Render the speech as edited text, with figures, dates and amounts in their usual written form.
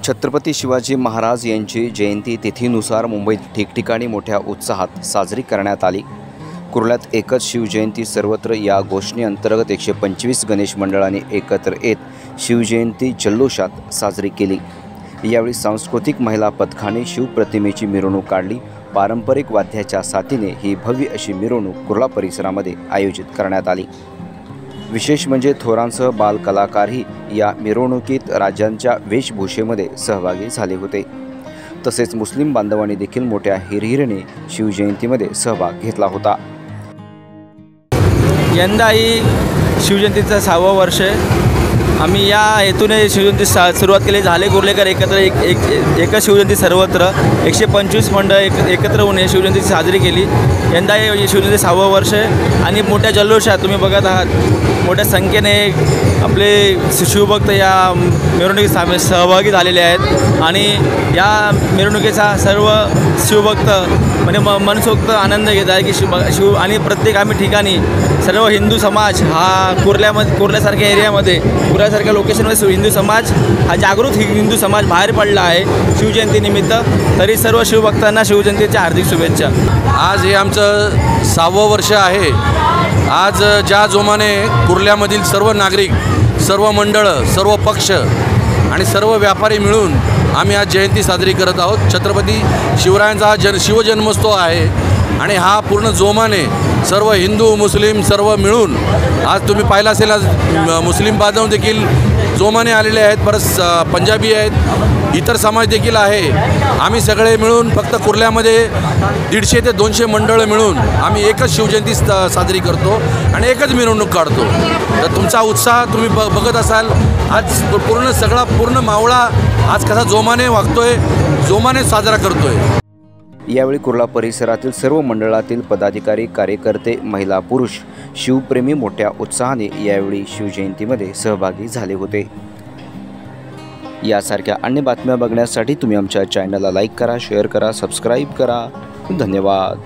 छत्रपती शिवाजी महाराज यांची जयंती तिथीनुसार मुंबईत ठिकठिकाणी मोठ्या उत्साहात साजरी करण्यात आली। कुर्ल्यात एकच शिवजयंती सर्वत्र या घोषणेअंतर्गत 125 गणेश मंडळांनी एकत्र येत शिवजयंती जल्लोषात साजरी केली। यावेळी सांस्कृतिक महिला पथकाने शिवप्रतिमेची मिरवणूक काढली। पारंपरिक वाद्याच्या साथीने ही भव्य अशी मिरवणूक कुर्ला परिसरामध्ये आयोजित करण्यात आली। विशेष म्हणजे थोरांसह बालकलाकारही या मिरवणुकीत राजांच्या वेशभूषेमध्ये सहभागी झाले होते। तसेच मुस्लिम बांधवांनी देखील मोठ्या हिरहिरीने शिवजयंतीमध्ये सहभाग घेतला होता। यंदा ही शिवजयंतीचं 6वं वर्ष आहे। आम्ही या हेतूने शिवजयंती सुरुवात केली। झाले कुर्लेकर एकत्र एकच शिवजयंती सर्वत्र 125 मंडळ एकत्र होऊन शिवजयंती साजरी केली। यंदा हे शिवजयंती 6वं वर्ष आहे आणि मोठ्या जल्लोषात तुम्ही बघत आहात मोठ्या संख्येने आपले शिवभक्त या मिरवणुकीत सहभागी झालेले आहेत आणि या मिरवणुकीचा सर्व शिवभक्त म्हणजे मनसोक्त आनंद घेत आहे की शिव आणि प्रत्येक आम्ही ठिकाणी सर्व हिंदू समाज हा कुर्ल्यासारख्या एरियामध्ये कुर्ल्यासारख्या लोकेशनमध्ये हिंदू समाज हा जागृत हिंदू समाज बाहेर पडला आहे शिवजयंतीनिमित्त। तरी सर्व शिवभक्तांना शिवजयंतीच्या हार्दिक शुभेच्छा। आज हे आमचं 6वं वर्ष आहे। आज ज्या जोमाने कुर्ल्यामधील सर्व नागरिक, सर्व मंडळं, सर्व पक्ष आणि सर्व व्यापारी मिळून आम्ही आज जयंती साजरी करत आहोत। छत्रपती शिवरायांचा हा शिवजन्मोत्सव आहे आणि हा पूर्ण जोमाने सर्व हिंदू मुस्लिम सर्व मिळून आज तुम्ही पाहिलं असेल, आज मुस्लिम बांधव देखील जोमाने आलेले आहेत, परत पंजाबी आहेत, इतर समाज देखील आहे। आम्ही सगळे मिळून फक्त कुर्ल्यामध्ये 150 ते 200 मंडळं मिळून आम्ही एकच शिवजयंती साजरी करतो आणि एकच मिरवणूक काढतो। तर तुमचा उत्साह तुम्ही बघत असाल। आज पूर्ण मावळा आज कसा जोमाने वागतोय, जोमाने साजरा करतोय। यावेळी कुर्ला परिसरातील सर्व मंडळातील पदाधिकारी, कार्यकर्ते, महिला, पुरुष, शिवप्रेमी मोठ्या उत्साहाने यावेळी शिवजयंतीमध्ये सहभागी झाले होते। यासारख्या अन्य बातम्या बघण्यासाठी तुम्ही आमच्या चॅनलला लाईक करा, शेअर करा, सबस्क्राईब करा। धन्यवाद।